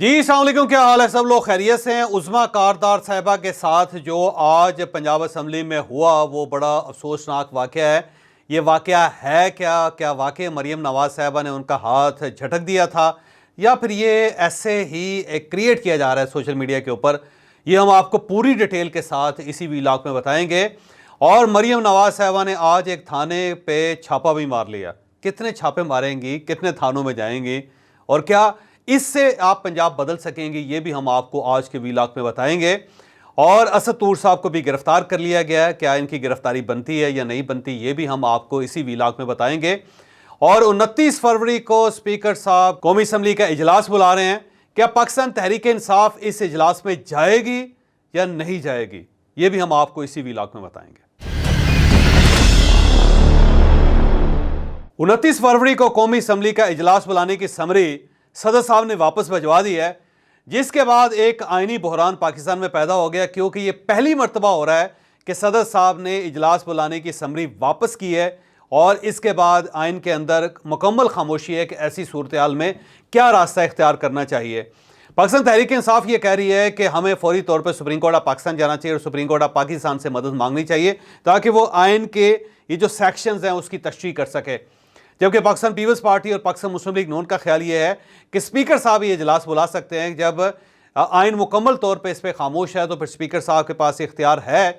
जी अस्सलाम वालेकुम, क्या हाल है? सब लोग खैरियत से हैं। उज़्मा कारदार साहिबा के साथ जो आज पंजाब असम्बली में हुआ वो बड़ा अफसोसनाक वाक़या है। ये वाक़या है क्या? क्या वाकई मरीम नवाज़ साहिबा ने उनका हाथ झटक दिया था, या फिर ये ऐसे ही एक क्रिएट किया जा रहा है सोशल मीडिया के ऊपर? ये हम आपको पूरी डिटेल के साथ इसी व्लॉग में बताएंगे। और मरीम नवाज़ साहिबा ने आज एक थाने पे छापा भी मार लिया। कितने छापे मारेंगी, कितने थानों में जाएंगी, और क्या इससे आप पंजाब बदल सकेंगे, ये भी हम आपको आज के व्लॉग में बताएंगे। और असद तूर साहब को भी गिरफ्तार कर लिया गया है। क्या इनकी गिरफ्तारी बनती है या नहीं बनती, ये भी हम आपको इसी व्लॉग में बताएंगे। और 29 फरवरी को स्पीकर साहब कौमी असम्बली का इजलास बुला रहे हैं। क्या पाकिस्तान तहरीक इंसाफ इस इजलास में जाएगी या नहीं जाएगी, ये भी हम आपको इसी व्लॉग में बताएंगे। 29 फरवरी को कौमी असम्बली का इजलास बुलाने की समरी सदर साहब ने वापस भिजवा दी है, जिसके बाद एक आईनी बहरान पाकिस्तान में पैदा हो गया, क्योंकि ये पहली मर्तबा हो रहा है कि सदर साहब ने इजलास बुलाने की समरी वापस की है। और इसके बाद आइन के अंदर मुकम्मल खामोशी है कि ऐसी सूरत हाल में क्या रास्ता इख्तियार करना चाहिए। पाकिस्तान तहरीक इंसाफ ये कह रही है कि हमें फौरी तौर पर सुप्रीम कोर्ट ऑफ पाकिस्तान जाना चाहिए और सुप्रीम कोर्ट ऑफ पाकिस्तान से मदद मांगनी चाहिए, ताकि वो आइन के ये जो सेक्शंस हैं उसकी तशरीह कर सके। जबकि पाकिस्तान पीपल्स पार्टी और पाकिस्तान मुस्लिम लीग नून का ख्याल ये है कि स्पीकर साहब ये इजलास बुला सकते हैं। जब आइन मुकम्मल तौर पे इस पर खामोश है तो फिर स्पीकर साहब के पास इख्तियार है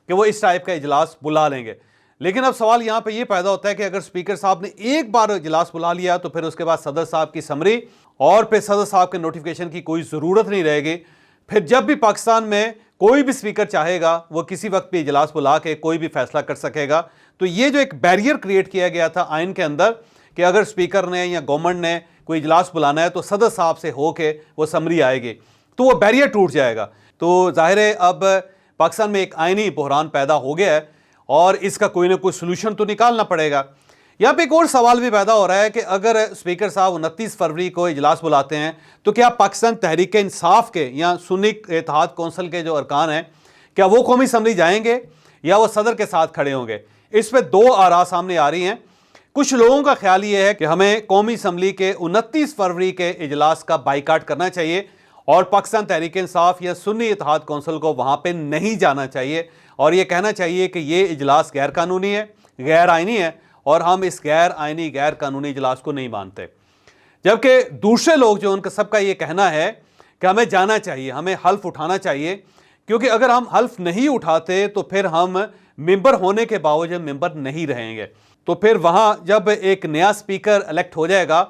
कि वो इस टाइप का इजलास बुला लेंगे। लेकिन अब सवाल यहाँ पे ये पैदा होता है कि अगर स्पीकर साहब ने एक बार इजलास बुला लिया तो फिर उसके बाद सदर साहब की समरी और फिर सदर साहब के नोटिफिकेशन की कोई ज़रूरत नहीं रहेगी। फिर जब भी पाकिस्तान में कोई भी स्पीकर चाहेगा वो किसी वक्त भी इजलास बुला के कोई भी फैसला कर सकेगा। तो ये जो एक बैरियर क्रिएट किया गया था आइन के अंदर कि अगर स्पीकर ने या गवर्नमेंट ने कोई इजलास बुलाना है तो सदर साहब से होके वो समरी आएगी, तो वो बैरियर टूट जाएगा। तो जाहिर है अब पाकिस्तान में एक आइनी बहरान पैदा हो गया है और इसका कोई ना कोई सोल्यूशन तो निकालना पड़ेगा। यहाँ पे एक और सवाल भी पैदा हो रहा है कि अगर स्पीकर साहब 29 फरवरी को इजलास बुलाते हैं तो क्या पाकिस्तान तहरीक इंसाफ के या सुन्नी इत्तेहाद कौंसिल के जो अरकान हैं, क्या वो कौमी असम्बली जाएंगे या वो सदर के साथ खड़े होंगे? इस पर दो आरा सामने आ रही हैं। कुछ लोगों का ख्याल ये है कि हमें कौमी असम्बली के 29 फरवरी के इजलास का बाइकाट करना चाहिए और पाकिस्तान तहरीक इंसाफ या सुन्नी इत्तेहाद कौंसिल को वहाँ पे नहीं जाना चाहिए, और ये कहना चाहिए कि ये इजलास गैर कानूनी है, गैर आइनी है, और हम इस गैर आइनी गैर कानूनी इजलास को नहीं मानते। जबकि दूसरे लोग जो उनका सबका ये कहना है कि हमें जाना चाहिए, हमें हल्फ उठाना चाहिए, क्योंकि अगर हम हल्फ नहीं उठाते तो फिर हम मेंबर होने के बावजूद मेंबर नहीं रहेंगे। तो फिर वहाँ जब एक नया स्पीकर इलेक्ट हो जाएगा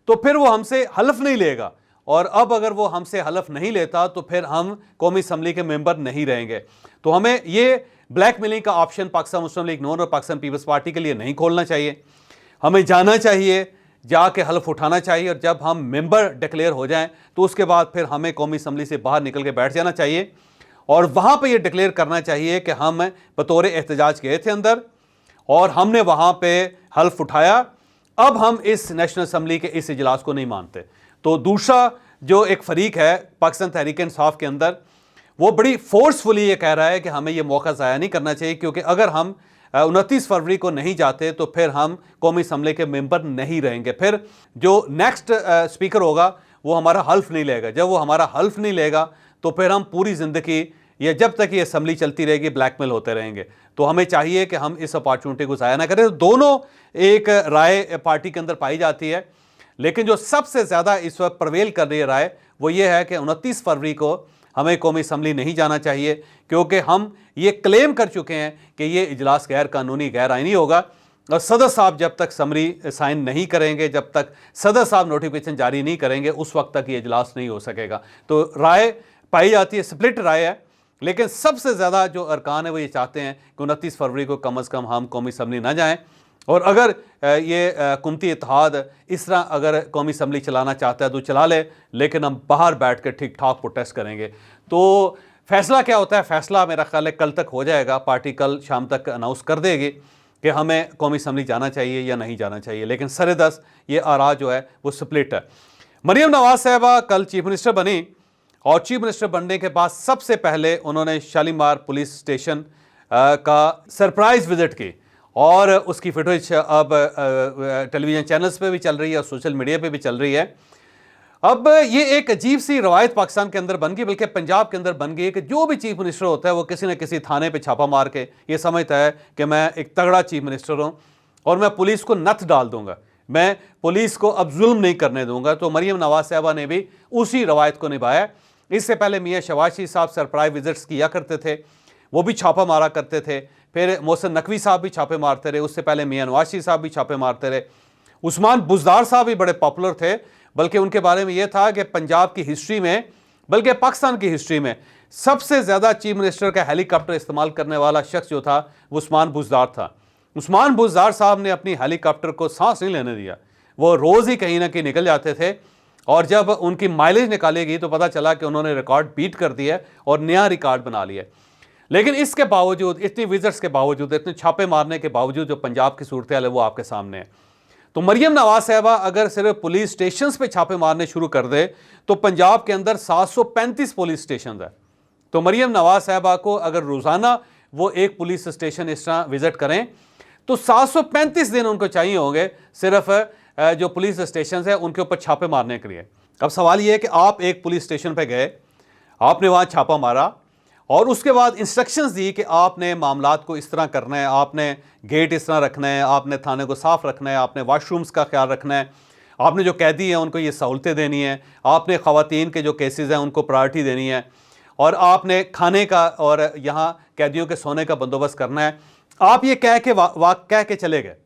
तो फिर वो हमसे हल्फ नहीं लेगा, और अब अगर वो हमसे हल्फ नहीं लेता तो फिर हम कौमी असम्बली के मेंबर नहीं रहेंगे। तो हमें ये ब्लैकमेलिंग का ऑप्शन पाकिस्तान मुस्लिम लीग नून और पाकिस्तान पीपल्स पार्टी के लिए नहीं खोलना चाहिए। हमें जाना चाहिए, जाके हल्फ उठाना चाहिए, और जब हम मेंबर डिक्लेयर हो जाएं तो उसके बाद फिर हमें कौमी असम्बली से बाहर निकल के बैठ जाना चाहिए और वहाँ पर यह डिक्लेयर करना चाहिए कि हम बतौर एहतजाज गए थे अंदर और हमने वहाँ पे हल्फ उठाया, अब हम इस नेशनल असम्बली के इस इजलास को नहीं मानते। तो दूसरा जो एक फरीक है पाकिस्तान तहरीक इंसाफ के अंदर, वो बड़ी फोर्सफुली ये कह रहा है कि हमें ये मौका ज़ाया नहीं करना चाहिए, क्योंकि अगर हम 29 फरवरी को नहीं जाते तो फिर हम कौमी असम्बली के मेंबर नहीं रहेंगे। फिर जो नेक्स्ट स्पीकर होगा वो हमारा हल्फ नहीं लेगा। जब वो हमारा हल्फ नहीं लेगा तो फिर हम पूरी ज़िंदगी या जब तक ये असम्बली चलती रहेगी ब्लैकमेल होते रहेंगे। तो हमें चाहिए कि हम इस अपॉर्चुनिटी को ज़ाया ना करें। तो दोनों एक राय पार्टी के अंदर पाई जाती है, लेकिन जो सबसे ज़्यादा इस वक्त प्रवेल कर रही है राय वो ये है कि 29 फरवरी को हमें कौमी असम्बली नहीं जाना चाहिए, क्योंकि हम ये क्लेम कर चुके हैं कि ये इजलास गैर कानूनी गैर आइनी होगा, और सदर साहब जब तक समरी साइन नहीं करेंगे, जब तक सदर साहब नोटिफिकेशन जारी नहीं करेंगे, उस वक्त तक ये इजलास नहीं हो सकेगा। तो राय पाई जाती है, स्प्लिट राय है, लेकिन सबसे ज़्यादा जो अरकान है वो ये चाहते हैं कि 29 फरवरी को कम अज़ कम हम कौमी असम्बली ना जाएं, और अगर ये कुमती इत्तेहाद इस तरह अगर कौमी असम्बली चलाना चाहता है तो चला ले, लेकिन हम बाहर बैठ कर ठीक ठाक प्रोटेस्ट करेंगे। तो फैसला क्या होता है, फैसला मेरा ख्याल है कल तक हो जाएगा। पार्टी कल शाम तक अनाउंस कर देगी कि हमें कौमी असम्बली जाना चाहिए या नहीं जाना चाहिए, लेकिन सरेदस्त ये आरा जो है वो स्प्लिट है। मरीम नवाज़ साहिबा कल चीफ मिनिस्टर बनी और चीफ मिनिस्टर बनने के बाद सबसे पहले उन्होंने शालीमार पुलिस स्टेशन का सरप्राइज विजिट की, और उसकी फुटेज अब टेलीविज़न चैनल्स पे भी चल रही है और सोशल मीडिया पे भी चल रही है। अब ये एक अजीब सी रवायत पाकिस्तान के अंदर बन गई, बल्कि पंजाब के अंदर बन गई कि जो भी चीफ मिनिस्टर होता है वो किसी न किसी थाने पे छापा मार के ये समझता है कि मैं एक तगड़ा चीफ मिनिस्टर हूँ और मैं पुलिस को नथ डाल दूंगा, मैं पुलिस को अब जुल्म नहीं करने दूंगा। तो मरियम नवाज साहबा ने भी उसी रवायत को निभाया। इससे पहले मियाँ शहबाज शरीफ साहब सरप्राइज विजिट्स किया करते थे, वो भी छापा मारा करते थे। फिर मोहसिन नकवी साहब भी छापे मारते रहे, उससे पहले मियाँ नवाज शरीफ साहब भी छापे मारते रहे। उस्मान बुज़दार साहब भी बड़े पॉपुलर थे, बल्कि उनके बारे में यह था कि पंजाब की हिस्ट्री में, बल्कि पाकिस्तान की हिस्ट्री में सबसे ज़्यादा चीफ मिनिस्टर का हेलीकॉप्टर इस्तेमाल करने वाला शख्स जो था वो उस्मान बुज़दार था। उस्मान बुज़दार साहब ने अपनी हेलीकॉप्टर को सांस नहीं लेने दिया, वो रोज़ ही कहीं ना कहीं निकल जाते थे और जब उनकी माइलेज निकाली गई तो पता चला कि उन्होंने रिकॉर्ड बीट कर दिया और नया रिकॉर्ड बना लिया। लेकिन इसके बावजूद, इतनी विजिट्स के बावजूद, इतने छापे मारने के बावजूद जो पंजाब की सूरत हाल है वो आपके सामने है। तो मरियम नवाज साहबा अगर सिर्फ पुलिस स्टेशंस पे छापे मारने शुरू कर दे तो पंजाब के अंदर 735 पुलिस स्टेशन है। तो मरियम नवाज साहबा को अगर रोज़ाना वो एक पुलिस स्टेशन इस तरह विजिट करें तो 735 दिन उनको चाहिए होंगे सिर्फ जो पुलिस स्टेशन है उनके ऊपर छापे मारने के लिए। अब सवाल ये है कि आप एक पुलिस स्टेशन पे गए, आपने वहाँ छापा मारा और उसके बाद इंस्ट्रक्शंस दी कि आपने मामलात को इस तरह करना है, आपने गेट इस तरह रखना है, आपने थाने को साफ़ रखना है, आपने वाशरूम्स का ख्याल रखना है, आपने जो कैदी हैं उनको ये सहूलतें देनी है, आपने ख़वातीन के जो केसेस हैं उनको प्रायोरिटी देनी है और आपने खाने का और यहाँ कैदियों के सोने का बंदोबस्त करना है। आप ये कह के चले गए।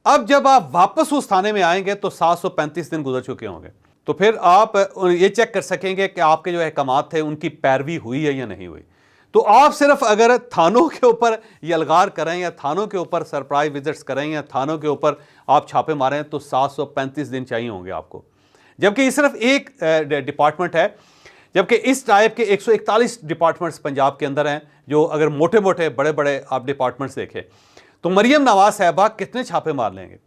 अब जब आप वापस उस थाने में आएंगे तो 735 दिन गुजर चुके होंगे, तो फिर आप ये चेक कर सकेंगे कि आपके जो अहकामात थे उनकी पैरवी हुई है या नहीं हुई। तो आप सिर्फ अगर थानों के ऊपर यलगार करें या थानों के ऊपर सरप्राइज विजिट्स करें या थानों के ऊपर आप छापे मारें तो 735 दिन चाहिए होंगे आपको, जबकि ये सिर्फ एक डिपार्टमेंट है, जबकि इस टाइप के 141 डिपार्टमेंट्स पंजाब के अंदर हैं। जो अगर मोटे मोटे बड़े बड़े आप डिपार्टमेंट्स देखें तो मरियम नवाज साहबा कितने छापे मार लेंगे,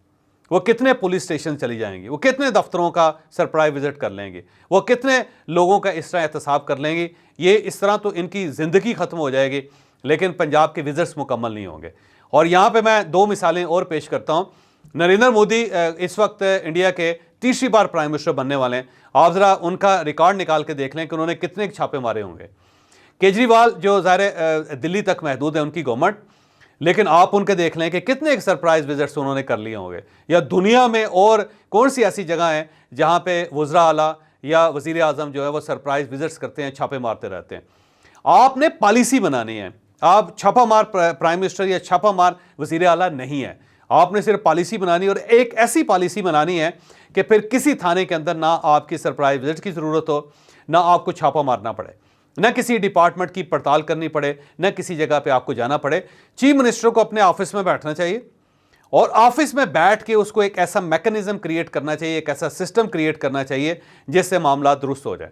वो कितने पुलिस स्टेशन चली जाएंगी, वो कितने दफ्तरों का सरप्राइज विजिट कर लेंगे, वो कितने लोगों का इस तरह एहतसाब कर लेंगे। ये इस तरह तो इनकी ज़िंदगी ख़त्म हो जाएगी, लेकिन पंजाब के विजिट्स मुकम्मल नहीं होंगे। और यहाँ पे मैं 2 मिसालें और पेश करता हूँ। नरेंद्र मोदी इस वक्त इंडिया के तीसरी बार प्राइम मिनिस्टर बनने वाले हैं। आप ज़रा उनका रिकॉर्ड निकाल के देख लें कि उन्होंने कितने छापे मारे होंगे। केजरीवाल जो ज़ाहिर दिल्ली तक महदूद है उनकी गवर्नमेंट, लेकिन आप उनके देख लें कि कितने एक सरप्राइज विजिट्स उन्होंने कर लिए होंगे। या दुनिया में और कौन सी ऐसी जगह है जहां पे वज़रा आला या वज़ीर आज़म जो है वो सरप्राइज विजिट्स करते हैं, छापे मारते रहते हैं। आपने पॉलिसी बनानी है, आप छापा मार प्राइम मिनिस्टर या छापा मार वज़ीर आला नहीं है। आपने सिर्फ पॉलिसी बनानी और एक ऐसी पॉलिसी बनानी है कि फिर किसी थाने के अंदर ना आपकी सरप्राइज विजिट की ज़रूरत हो, ना आपको छापा मारना पड़े, न किसी डिपार्टमेंट की पड़ताल करनी पड़े, न किसी जगह पे आपको जाना पड़े। चीफ मिनिस्टर को अपने ऑफिस में बैठना चाहिए और ऑफिस में बैठ के उसको एक ऐसा मैकेनिज्म क्रिएट करना चाहिए, एक ऐसा सिस्टम क्रिएट करना चाहिए जिससे मामला दुरुस्त हो जाए।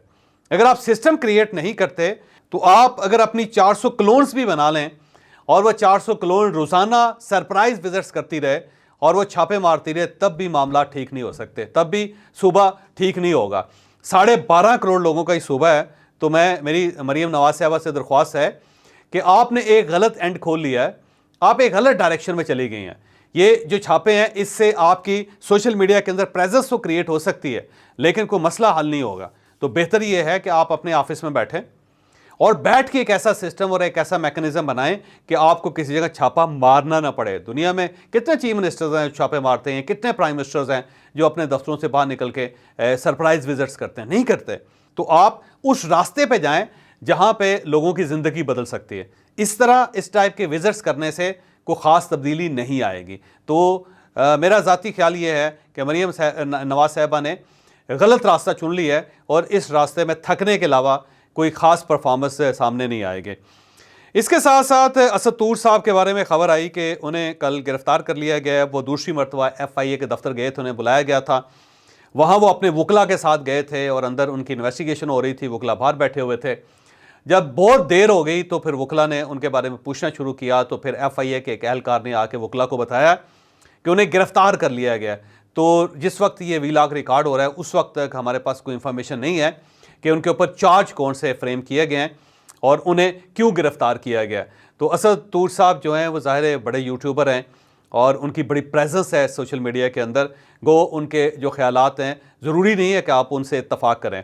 अगर आप सिस्टम क्रिएट नहीं करते तो आप अगर अपनी 400 क्लोन्स भी बना लें और वह 400 क्लोन रोज़ाना सरप्राइज विजिट्स करती रहे और वो छापे मारती रहे, तब भी मामला ठीक नहीं हो सकते, तब भी सूबा ठीक नहीं होगा। 12.5 करोड़ लोगों का ही सूबा है। तो मेरी मरियम नवाज साहबा से दरख्वास्त है कि आपने एक गलत एंड खोल लिया है, आप एक गलत डायरेक्शन में चली गई हैं। ये जो छापे हैं इससे आपकी सोशल मीडिया के अंदर प्रेजेंस तो क्रिएट हो सकती है, लेकिन कोई मसला हल नहीं होगा। तो बेहतर ये है कि आप अपने ऑफिस में बैठें और बैठ के एक ऐसा सिस्टम और एक ऐसा मैकेनिज्म बनाएं कि आपको किसी जगह छापा मारना ना पड़े। दुनिया में कितने चीफ मिनिस्टर्स हैं छापे मारते हैं, कितने प्राइम मिनिस्टर्स हैं जो अपने दफ्तरों से बाहर निकल के सरप्राइज विजिट्स करते हैं? नहीं करते। तो आप उस रास्ते पे जाएं जहां पे लोगों की ज़िंदगी बदल सकती है। इस तरह इस टाइप के विजिट्स करने से कोई ख़ास तब्दीली नहीं आएगी। तो मेरा ज़ाती ख्याल ये है कि मरियम नवाज साहबा ने गलत रास्ता चुन लिया है और इस रास्ते में थकने के अलावा कोई ख़ास परफॉर्मेंस सामने नहीं आएगी। इसके साथ साथ असद तूर साहब के बारे में खबर आई कि उन्हें कल गिरफ्तार कर लिया गया। वो दूसरी मरतबा FIA के दफ्तर गए थे, उन्हें बुलाया गया था। वहाँ वो अपने वकला के साथ गए थे और अंदर उनकी इन्वेस्टिगेशन हो रही थी, वकला बाहर बैठे हुए थे। जब बहुत देर हो गई तो फिर वकला ने उनके बारे में पूछना शुरू किया। तो फिर FIA के एक एहलकार ने आके वकला को बताया कि उन्हें गिरफ्तार कर लिया गया। तो जिस वक्त ये वीलॉग रिकॉर्ड हो रहा है उस वक्त तक हमारे पास कोई इन्फॉर्मेशन नहीं है कि उनके ऊपर चार्ज कौन से फ्रेम किए गए हैं और उन्हें क्यों गिरफ्तार किया गया। तो असद तूर साहब जो हैं वो ज़ाहिर है बड़े यूट्यूबर हैं और उनकी बड़ी प्रेजेंस है सोशल मीडिया के अंदर। गो उनके जो ख्यालात हैं ज़रूरी नहीं है कि आप उनसे इत्तफाक करें,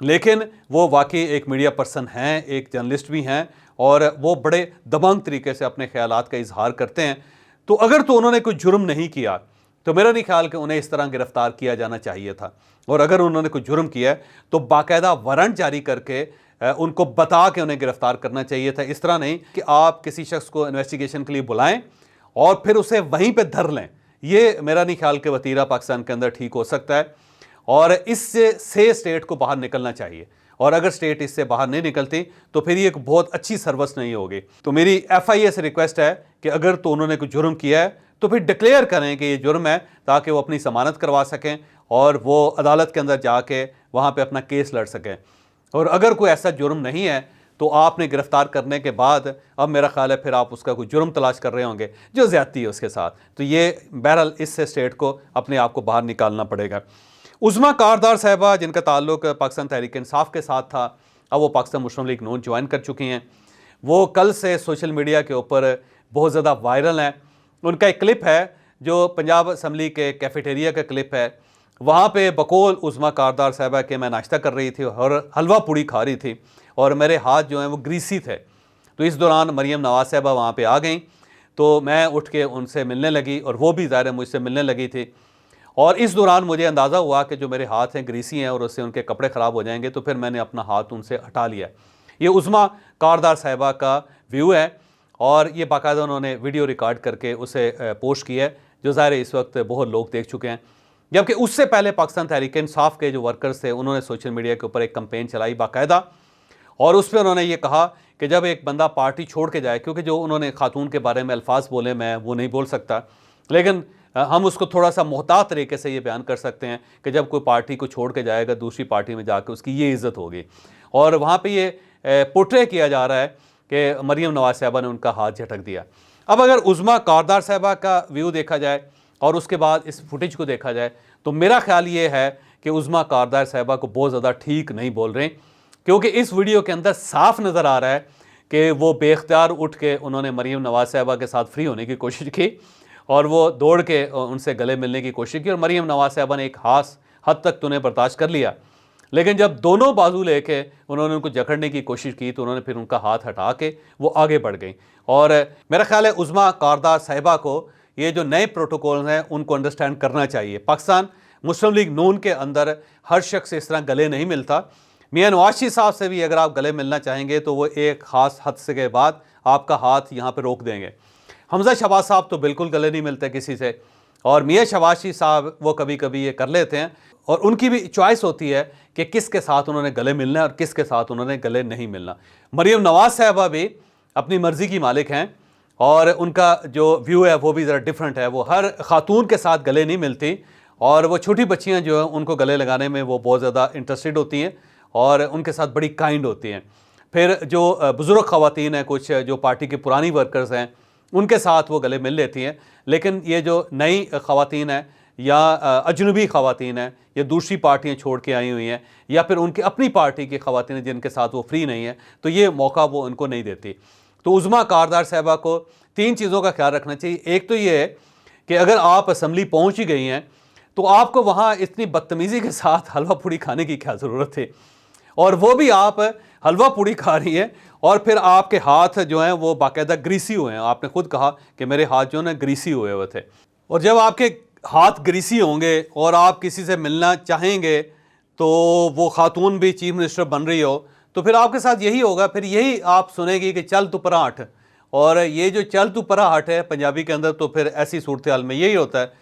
लेकिन वो वाकई एक मीडिया पर्सन हैं, एक जर्नलिस्ट भी हैं और वो बड़े दबंग तरीके से अपने ख्यालात का इजहार करते हैं। तो अगर तो उन्होंने कोई जुर्म नहीं किया तो मेरा नहीं ख्याल कि उन्हें इस तरह गिरफ्तार किया जाना चाहिए था। और अगर उन्होंने कोई जुर्म किया है तो बाकायदा वारंट जारी करके उनको बता के उन्हें गिरफ्तार करना चाहिए था। इस तरह नहीं कि आप किसी शख्स को इन्वेस्टिगेशन के लिए बुलाएं और फिर उसे वहीं पे धर लें। ये मेरा नहीं ख्याल कि वतीरा पाकिस्तान के अंदर ठीक हो सकता है और इससे स्टेट को बाहर निकलना चाहिए। और अगर स्टेट इससे बाहर नहीं निकलती तो फिर ये एक बहुत अच्छी सर्विस नहीं होगी। तो मेरी FIA से रिक्वेस्ट है कि अगर तो उन्होंने कोई जुर्म किया है तो फिर डिक्लेयर करें कि ये जुर्म है, ताकि वो अपनी ज़मानत करवा सकें और वो अदालत के अंदर जाके वहाँ पे अपना केस लड़ सकें। और अगर कोई ऐसा जुर्म नहीं है तो आपने गिरफ्तार करने के बाद अब मेरा ख्याल है फिर आप उसका कोई जुर्म तलाश कर रहे होंगे जो ज़्यादती है उसके साथ। तो ये बहरहाल इससे स्टेट को अपने आप को बाहर निकालना पड़ेगा। उज़मा कारदार साहिबा जिनका ताल्लुक पाकिस्तान तहरीक इंसाफ के साथ था, अब वो पाकिस्तान मुस्लिम लीग नून ज्वाइन कर चुकी हैं। वो कल से सोशल मीडिया के ऊपर बहुत ज़्यादा वायरल हैं। उनका एक क्लिप है जो पंजाब असम्बली के कैफेटेरिया का क्लिप है। वहाँ पे बकौल उज़मा कारदार साहिबा के मैं नाश्ता कर रही थी और हलवा पूड़ी खा रही थी और मेरे हाथ जो हैं वो ग्रीसी थे। तो इस दौरान मरीम नवाज़ साहिबा वहाँ पे आ गई तो मैं उठ के उनसे मिलने लगी और वो भी ज़ाहिर है मुझसे मिलने लगी थी। और इस दौरान मुझे अंदाज़ा हुआ कि जो मेरे हाथ हैं ग्रीसी हैं और उससे उनके कपड़े ख़राब हो जाएंगे, तो फिर मैंने अपना हाथ उनसे हटा लिया। ये उज़मा कारदार साहिबा का व्यू है और ये बाकायदा उन्होंने वीडियो रिकॉर्ड करके उसे पोस्ट किया है, जो ज़ाहिर है इस वक्त बहुत लोग देख चुके हैं। जबकि उससे पहले पाकिस्तान तहरीक इंसाफ के जो वर्कर्स थे उन्होंने सोशल मीडिया के ऊपर एक कैंपेन चलाई बाकायदा, और उस पर उन्होंने ये कहा कि जब एक बंदा पार्टी छोड़ के जाए, क्योंकि जो उन्होंने खातून के बारे में अल्फाज बोले मैं वो नहीं बोल सकता, लेकिन हम उसको थोड़ा सा मोहतात तरीके से ये बयान कर सकते हैं कि जब कोई पार्टी को छोड़ के जाएगा दूसरी पार्टी में जाकर उसकी ये इज़्ज़त होगी। और वहाँ पे ये पोर्ट्रे किया जा रहा है कि मरीम नवाज़ साहिबा ने उनका हाथ झटक दिया। अब अगर उज़मा कारदार साहिबा का व्यू देखा जाए और उसके बाद इस फुटेज को देखा जाए तो मेरा ख्याल ये है कि उज़मा कारदार साहिबा को बहुत ज़्यादा ठीक नहीं बोल रहे, क्योंकि इस वीडियो के अंदर साफ नज़र आ रहा है कि वो बेख्तियार उठ के उन्होंने मरीम नवाज़ साहिबा के साथ फ्री होने की कोशिश की और वो दौड़ के उनसे गले मिलने की कोशिश की और मरीम नवाज़ साहिबा ने एक खास हद तक तो उन्हें बर्दाश्त कर लिया, लेकिन जब दोनों बाजू लेके उन्होंने उनको जकड़ने की कोशिश की तो उन्होंने फिर उनका हाथ हटा के वो आगे बढ़ गई। और मेरा ख्याल है उज़मा कारदार साहिबा को ये जो नए प्रोटोकॉल हैं उनको अंडरस्टैंड करना चाहिए। पाकिस्तान मुस्लिम लीग नून के अंदर हर शख्स इस तरह गले नहीं मिलता। मियां नवाज शरीफ साहब से भी अगर आप गले मिलना चाहेंगे तो वो एक ख़ास हद से के बाद आपका हाथ यहाँ पे रोक देंगे। हमजा शहबाज साहब तो बिल्कुल गले नहीं मिलते किसी से, और मियां शहबाज शरीफ साहब वो कभी कभी ये कर लेते हैं और उनकी भी चॉइस होती है कि किसके साथ उन्होंने गले मिलना है और किसके साथ उन्होंने गले नहीं मिलना। मरीम नवाज़ साहिबा भी अपनी मर्ज़ी की मालिक हैं और उनका जो व्यू है वो भी ज़रा डिफरेंट है। वो हर खातून के साथ गले नहीं मिलती और वो छोटी बच्चियाँ जो हैं उनको गले लगाने में वो बहुत ज़्यादा इंटरेस्टेड होती हैं और उनके साथ बड़ी काइंड होती हैं। फिर जो बुज़ुर्ग ख़वातीन हैं, कुछ जो पार्टी की पुरानी वर्कर्स हैं, उनके साथ वो गले मिल लेती हैं। लेकिन ये जो नई ख़वातीन हैं या अजनबी ख़वातीन हैं, या दूसरी पार्टियाँ छोड़ के आई हुई हैं, या फिर उनकी अपनी पार्टी की ख़वातीन हैं जिनके साथ वो फ्री नहीं है, तो ये मौका वो उनको नहीं देती। तो उज़मा कारदार साहिबा को 3 चीज़ों का ख्याल रखना चाहिए। एक तो ये है कि अगर आप असम्बली पहुँच ही गई हैं तो आपको वहाँ इतनी बदतमीज़ी के साथ हलवा पूड़ी खाने की क्या ज़रूरत थी, और वो भी आप हलवा पूड़ी खा रही हैं और फिर आपके हाथ जो हैं वो बाकायदा ग्रीसी हुए हैं। आपने खुद कहा कि मेरे हाथ जो है ग्रीसी हुए थे, और जब आपके हाथ ग्रीसी होंगे और आप किसी से मिलना चाहेंगे तो वो खातून भी चीफ मिनिस्टर बन रही हो तो फिर आपके साथ यही होगा। फिर यही आप सुनेगी कि चल तू परा हट, और ये जो चल तू परा हट है पंजाबी के अंदर, तो फिर ऐसी सूरत हाल में यही होता है।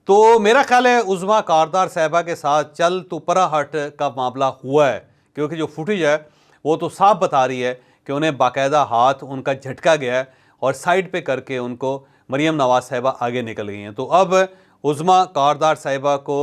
तो मेरा ख्याल है उज़मा कारदार साहिबा के साथ चल तू परा हट का मामला हुआ है, क्योंकि जो फुटेज है वो तो साफ बता रही है कि उन्हें बाकायदा हाथ उनका झटका गया है और साइड पे करके उनको मरीम नवाज़ साहिबा आगे निकल गई हैं। तो अब उज़मा कारदार साहिबा को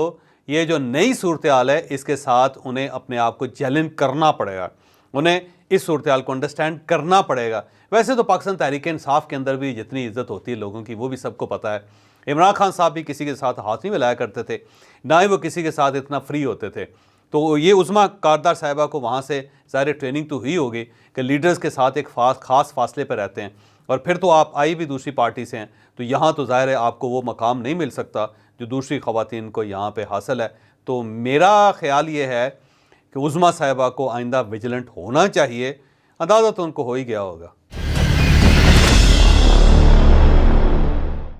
ये जो नई सूरत हाल है इसके साथ उन्हें अपने आप को चैलेंज करना पड़ेगा, उन्हें इस सूरत हाल को अंडरस्टैंड करना पड़ेगा। वैसे तो पाकिस्तान तहरीक इंसाफ के अंदर भी जितनी इज़्ज़त होती है लोगों की वो भी सबको पता है। इमरान खान साहब भी किसी के साथ हाथ नहीं मिलाया करते थे, ना ही वो किसी के साथ इतना फ्री होते थे। तो ये उज़मा कारदार साहिबा को वहाँ से ज़ाहिर ट्रेनिंग तो हुई होगी कि लीडर्स के साथ एक ख़ास फासले पर रहते हैं, और फिर तो आप आई भी दूसरी पार्टी से हैं, तो यहाँ तो ज़ाहिर है आपको वो मकाम नहीं मिल सकता जो दूसरी ख़वातीन को यहाँ पे हासिल है। तो मेरा ख़्याल ये है कि उज़्मा साहिबा को आइंदा विजिलेंट होना चाहिए। अंदाज़ा तो उनको हो ही गया होगा।